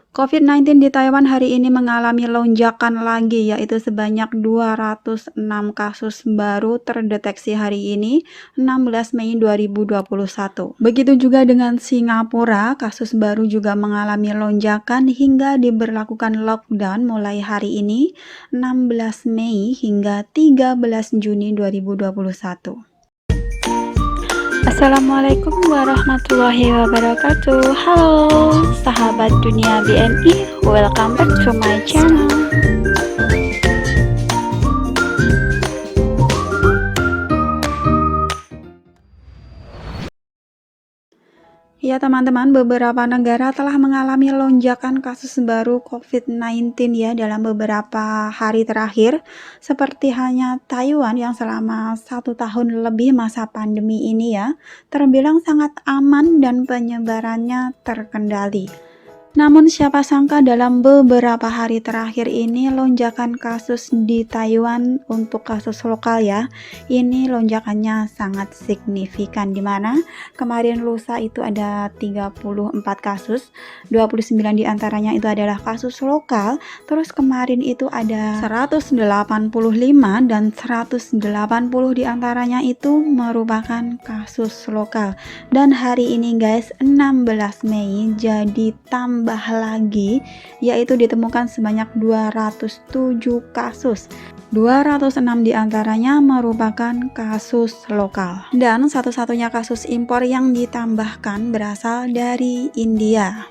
COVID-19 di Taiwan hari ini mengalami lonjakan lagi, yaitu sebanyak 206 kasus baru terdeteksi hari ini, 16 Mei 2021. Begitu juga dengan Singapura, kasus baru juga mengalami lonjakan hingga diberlakukan lockdown mulai hari ini, 16 Mei hingga 13 Juni 2021. Assalamualaikum warahmatullahi wabarakatuh. Halo sahabat dunia BNI, welcome back to my channel. Ya teman-teman, beberapa negara telah mengalami lonjakan kasus baru COVID-19 ya dalam beberapa hari terakhir, seperti hanya Taiwan yang selama 1 tahun lebih masa pandemi ini ya, terbilang sangat aman dan penyebarannya terkendali. Namun siapa sangka dalam beberapa hari terakhir ini lonjakan kasus di Taiwan untuk kasus lokal ya, ini lonjakannya sangat signifikan, di mana kemarin lusa itu ada 34 kasus, 29 diantaranya itu adalah kasus lokal, terus kemarin itu ada 185 dan 180 diantaranya itu merupakan kasus lokal. Dan hari ini guys, 16 Mei jadi tambah lagi, yaitu ditemukan sebanyak 207 kasus. 206 diantaranya merupakan kasus lokal. Dan satu-satunya kasus impor yang ditambahkan berasal dari India.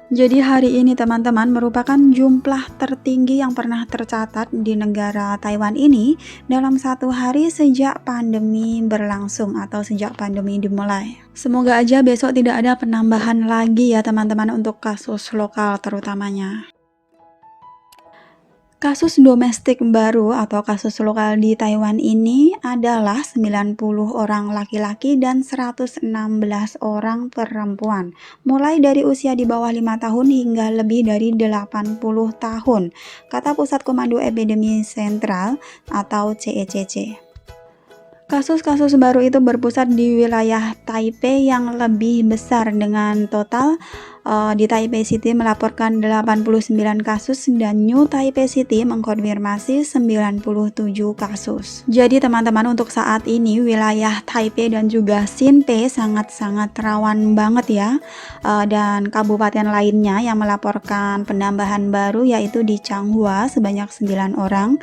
Jadi hari ini teman-teman merupakan jumlah tertinggi yang pernah tercatat di negara Taiwan ini dalam satu hari sejak pandemi berlangsung atau sejak pandemi dimulai. Semoga aja besok tidak ada penambahan lagi ya teman-teman untuk kasus lokal terutamanya. Kasus domestik baru atau kasus lokal di Taiwan ini adalah 90 orang laki-laki dan 116 orang perempuan, mulai dari usia di bawah 5 tahun hingga lebih dari 80 tahun, kata Pusat Komando Epidemi Sentral atau CECC. Kasus-kasus baru itu berpusat di wilayah Taipei yang lebih besar dengan total di Taipei City melaporkan 89 kasus dan New Taipei City mengkonfirmasi 97 kasus. Jadi teman-teman, untuk saat ini wilayah Taipei dan juga Xinpei sangat-sangat rawan banget ya. Dan kabupaten lainnya yang melaporkan penambahan baru yaitu di Changhua sebanyak 9 orang,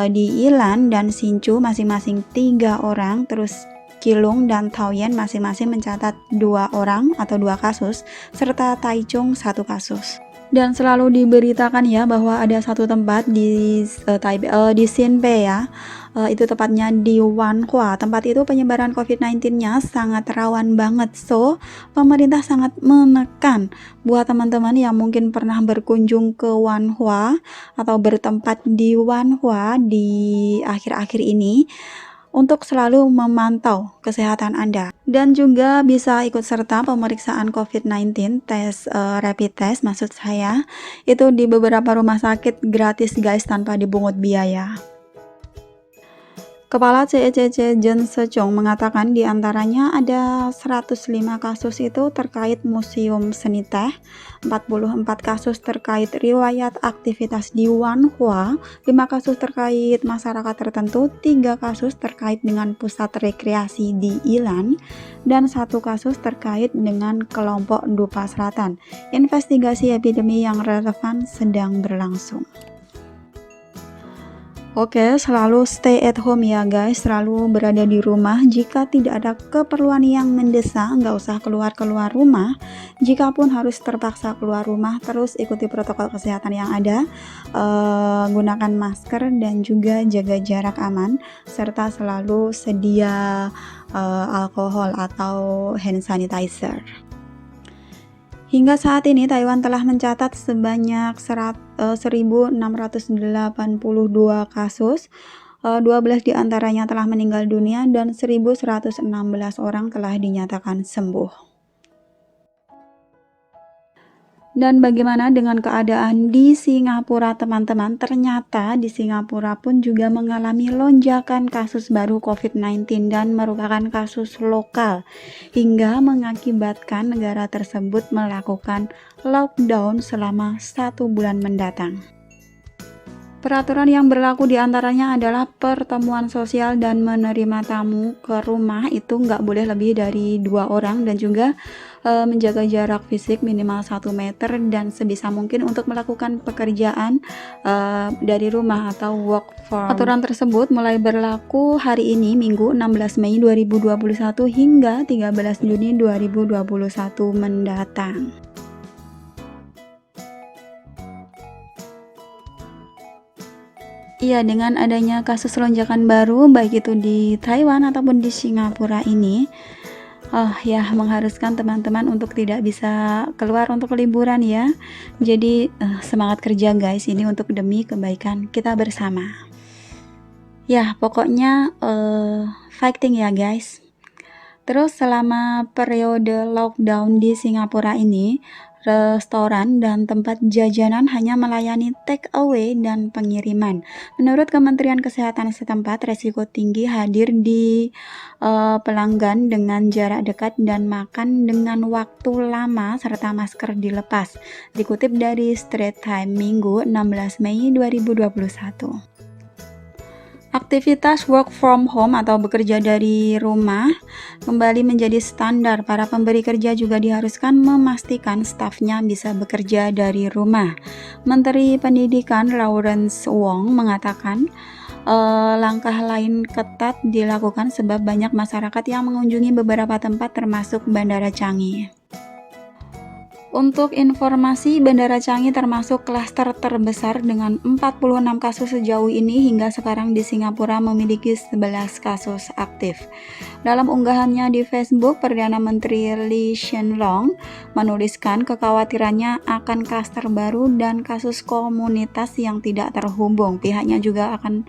di Ilan dan Hsinchu masing-masing 3 orang, terus Keelung dan Taoyuan masing-masing mencatat 2 orang atau 2 kasus, serta Taichung 1 kasus. Dan selalu diberitakan ya bahwa ada satu tempat di di Xinpei ya, itu tepatnya di Wanhua. Tempat itu penyebaran COVID-19-nya sangat rawan banget. So, pemerintah sangat menekan buat teman-teman yang mungkin pernah berkunjung ke Wanhua atau bertempat di Wanhua di akhir-akhir ini, untuk selalu memantau kesehatan Anda dan juga bisa ikut serta pemeriksaan COVID-19 rapid test maksud saya, itu di beberapa rumah sakit gratis guys, tanpa dipungut biaya. Kepala CECC Jen Secong mengatakan diantaranya ada 105 kasus itu terkait museum seni teh, 44 kasus terkait riwayat aktivitas di Wanhua, 5 kasus terkait masyarakat tertentu, 3 kasus terkait dengan pusat rekreasi di Ilan, dan 1 kasus terkait dengan kelompok Dupa Selatan. Investigasi epidemi yang relevan sedang berlangsung. Oke, selalu stay at home ya guys, selalu berada di rumah. Jika tidak ada keperluan yang mendesak, nggak usah keluar-keluar rumah. Jikapun harus terpaksa keluar rumah, terus ikuti protokol kesehatan yang ada, gunakan masker dan juga jaga jarak aman, serta selalu sedia alkohol atau hand sanitizer. Hingga saat ini Taiwan telah mencatat sebanyak 1.682 kasus, 12 diantaranya telah meninggal dunia dan 1.116 orang telah dinyatakan sembuh. Dan bagaimana dengan keadaan di Singapura, teman-teman? Ternyata di Singapura pun juga mengalami lonjakan kasus baru COVID-19 dan merupakan kasus lokal, hingga mengakibatkan negara tersebut melakukan lockdown selama 1 bulan mendatang. Peraturan yang berlaku diantaranya adalah pertemuan sosial dan menerima tamu ke rumah itu nggak boleh lebih dari 2 orang, dan juga menjaga jarak fisik minimal 1 meter, dan sebisa mungkin untuk melakukan pekerjaan dari rumah atau work from. Aturan tersebut mulai berlaku hari ini Minggu 16 Mei 2021 hingga 13 Juni 2021 mendatang. Iya, dengan adanya kasus lonjakan baru baik itu di Taiwan ataupun di Singapura ini, ya mengharuskan teman-teman untuk tidak bisa keluar untuk liburan ya. Jadi semangat kerja guys, ini untuk demi kebaikan kita bersama. Ya, pokoknya fighting ya guys. Terus selama periode lockdown di Singapura ini, restoran dan tempat jajanan hanya melayani take away dan pengiriman. Menurut Kementerian Kesehatan setempat, resiko tinggi hadir di pelanggan dengan jarak dekat dan makan dengan waktu lama serta masker dilepas. Dikutip dari Straits Times Minggu 16 Mei 2021. Aktivitas work from home atau bekerja dari rumah kembali menjadi standar. Para pemberi kerja juga diharuskan memastikan stafnya bisa bekerja dari rumah. Menteri Pendidikan Lawrence Wong mengatakan langkah lain ketat dilakukan sebab banyak masyarakat yang mengunjungi beberapa tempat termasuk Bandara Changi. Untuk informasi, Bandara Changi termasuk klaster terbesar dengan 46 kasus sejauh ini. Hingga sekarang di Singapura memiliki 11 kasus aktif. Dalam unggahannya di Facebook, Perdana Menteri Lee Hsien Loong menuliskan kekhawatirannya akan klaster baru dan kasus komunitas yang tidak terhubung. Pihaknya juga akan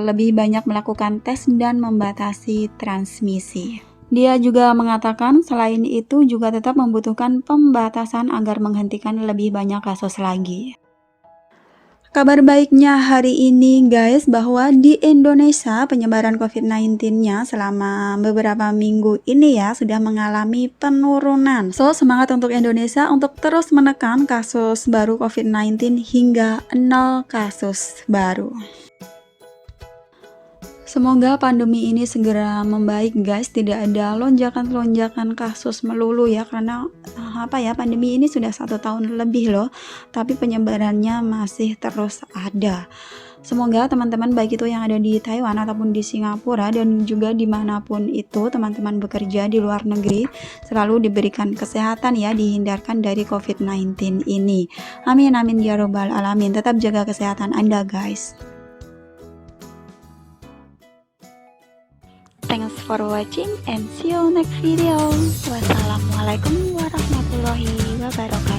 lebih banyak melakukan tes dan membatasi transmisi. Dia juga mengatakan selain itu juga tetap membutuhkan pembatasan agar menghentikan lebih banyak kasus lagi. Kabar baiknya hari ini guys, bahwa di Indonesia penyebaran COVID-19-nya selama beberapa minggu ini ya sudah mengalami penurunan. So semangat untuk Indonesia untuk terus menekan kasus baru COVID-19 hingga 0 kasus baru. Semoga pandemi ini segera membaik guys, tidak ada lonjakan-lonjakan kasus melulu ya, karena pandemi ini sudah 1 tahun lebih loh, tapi penyebarannya masih terus ada. Semoga teman-teman baik itu yang ada di Taiwan ataupun di Singapura dan juga dimanapun itu teman-teman bekerja di luar negeri selalu diberikan kesehatan ya, dihindarkan dari COVID-19 ini. Amin amin ya robbal alamin. Tetap jaga kesehatan Anda guys. Thanks for watching and see you next video. Wassalamualaikum warahmatullahi wabarakatuh.